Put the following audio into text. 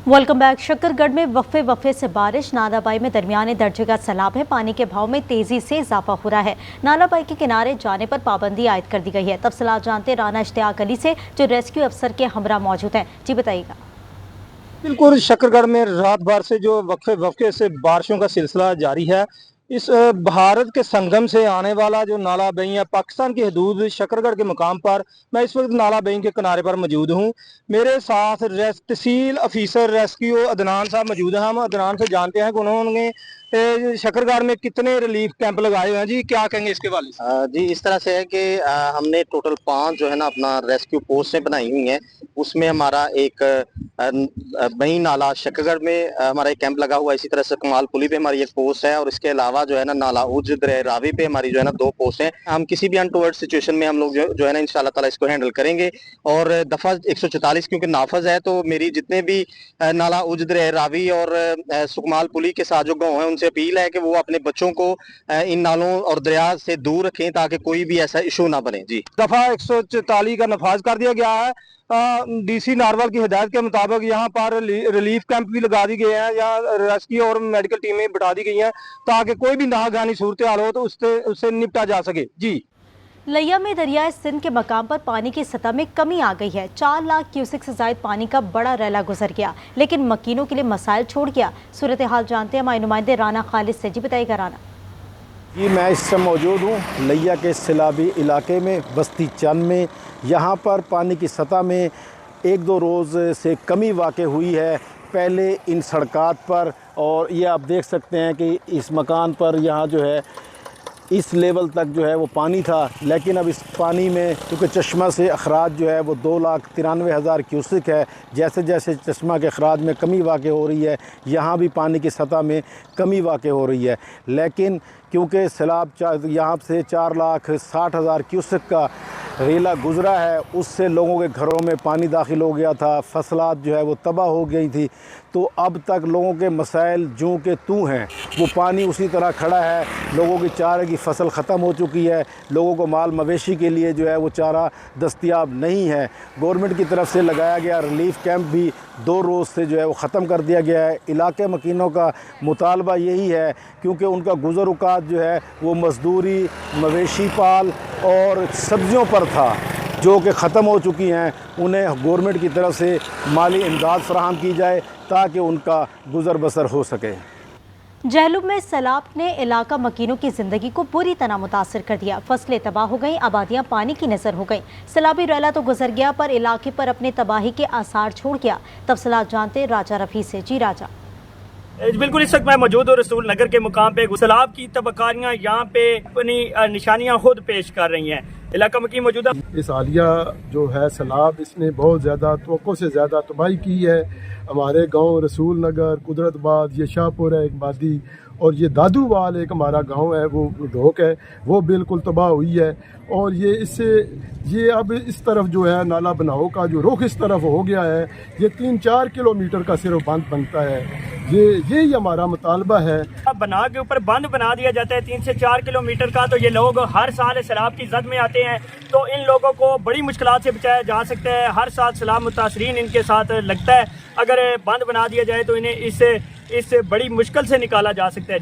Welcome back. Shakargarh में वक्फे से बारिश, नालाबाई में दरमियाने दर्जे का सैलाब है। पानी के भाव में तेजी से इजाफा हो रहा है। नालाबाई के किनारे जाने पर पाबंदी आयद कर दी गई है। तफसीलात जानते राना इश्तियाक अली से, जो रेस्क्यू अफसर के हमरा मौजूद हैं। जी बताइएगा। बिल्कुल, शकरगढ़ में रात भर से जो वक्फे से बारिशों का सिलसिला जारी है। इस भारत के संगम से आने वाला जो नाला बई है, पाकिस्तान की हदूद शकरगढ़ के मुकाम पर, मैं इस वक्त नाला बई के किनारे पर मौजूद हूँ। मेरे साथ तहसील ऑफिसर रेस्क्यू अदनान साहब मौजूद हैं। हम अदनान से जानते हैं कि उन्होंने शकरगढ़ में कितने रिलीफ कैंप लगाए हुए हैं। जी, क्या कहेंगे इसके बारे में? जी, इस तरह से है कि हमने टोटल 5 जो है ना अपना रेस्क्यू पोस्टें बनाई हुई हैं। उसमें हमारा एक बही नाला शकरगढ़ में हमारा एक कैंप लगा हुआ है। इसी तरह से कमाल पुली पे हमारी एक पोस्ट है, और इसके अलावा जो है ना नाला उज दरिया रावी पे हमारी जो है ना 2 पोस्ट हैं। हम किसी भी अनटोवर्ड सिचुएशन में हम लोग जो है ना इंशाल्लाह ताला इसको हैंडल करेंगे। और दफा 144 क्योंकि नाफज है, तो मेरी जितने भी नाला उज दरिया रावी और सुकमाल पुली के साथ जो गाँव है, उनसे अपील है कि वो अपने बच्चों को इन नालों और दरिया से दूर रखें, ताकि कोई भी ऐसा इशू ना बने। जी, दफा 144 का नफाज कर दिया गया है। डीसी नारवल की हिदायत के मुताबिक यहाँ पर रिलीफ कैंप भी लगा दी गए हैं, यहाँ रेस्क्यू और मेडिकल टीमें बिठा दी गई हैं, ताकि कोई भी नागानी सूरत हाल हो तो उससे निपटा जा सके। जी, लिया में दरियाए सिंध के मकाम पर पानी की सतह में कमी आ गई है। 4 लाख क्यूसेक से ज्यादा पानी का बड़ा रैला गुजर गया, लेकिन मकीनों के लिए मसाइल छोड़ गया। सूरत हाल जानते हैं हमारे नुमाइंदे राना खालिद से। जी बताइएगा राना। जी, मैं इस समय मौजूद हूँ लिया के सैलाबी इलाके में, बस्ती चंद में। यहाँ पर पानी की सतह में 1-2 रोज़ से कमी वाक़ हुई है। पहले इन सड़कात पर, और ये आप देख सकते हैं कि इस मकान पर यहाँ जो है इस लेवल तक जो है वो पानी था, लेकिन अब इस पानी में क्योंकि चश्मा से अखराज जो है वो 2,93,000 क्यूसिक है। जैसे जैसे चश्मा के अखराज में कमी वाक़ हो रही है, यहाँ भी पानी की सतह में कमी वाक़ हो रही है। लेकिन क्योंकि सैलाब यहाँ से 4,60,000 क्यूसिक का रेला गुज़रा है, उससे लोगों के घरों में पानी दाखिल हो गया था, फसलात जो है वो तबाह हो गई थी। तो अब तक लोगों के मसाइल जूं के तू हैं, वो पानी उसी तरह खड़ा है। लोगों की चारे की फसल ख़त्म हो चुकी है, लोगों को माल मवेशी के लिए जो है वो चारा दस्तयाब नहीं है। गवर्नमेंट की तरफ से लगाया गया रिलीफ कैंप भी 2 रोज़ से जो है वो ख़त्म कर दिया गया है। इलाके मकीनों का मुतालबा यही है, क्योंकि उनका गुज़र औक़ात जो है वो मज़दूरी, मवेशी पाल और सब्ज़ियों पर था, जो कि ख़त्म हो चुकी हैं। उन्हें गवर्नमेंट की तरफ से माली इमदाद फराहम की जाए, ताकि उनका गुज़र बसर हो सके। जहलुम में सैलाब ने इलाका मकीनों की जिंदगी को बुरी तरह मुतासर कर दिया। फसलें तबाह हो गईं, आबादियां पानी की नजर हो गईं। सैलाबी रैला तो गुजर गया, पर इलाके पर अपने तबाही के आसार छोड़ गया। तफसीलात जानते राजा रफी से। जी राजा। बिल्कुल, इस वक्त मैं मौजूद हूँ रसूल नगर के मुकाम पे। सैलाब की तबाकारियाँ यहाँ पे अपनी निशानियाँ खुद पेश कर रही हैं। इलाका मकीन मौजूद है। इस हालिया जो है सैलाब, इसने बहुत ज़्यादा तवक्को से ज़्यादा तबाही की है। हमारे गांव रसूल नगर, कुदरतबाद, ये शाहपुर है एक बादी, और ये दादूवाल एक हमारा गांव है, वो ढोक है, वो बिल्कुल तबाह हुई है। और ये अब इस तरफ जो है नाला बनाओ का जो रुख इस तरफ हो गया है, ये 3-4 किलोमीटर का सिर्फ बंद बनता है। यही हमारा मुतालबा है। अब बना के ऊपर बंद बना दिया जाता है 3 से 4 किलोमीटर का, तो ये लोग हर साल सैलाब की जद में आते हैं। तो इन लोगों को बड़ी मुश्किलात से बचाया जा सकता है। हर साल सैलाब मुतासरीन इनके साथ लगता है। अगर बंद बना दिया जाए तो इन्हें इससे बड़ी मुश्किल से निकाला जा सकता है।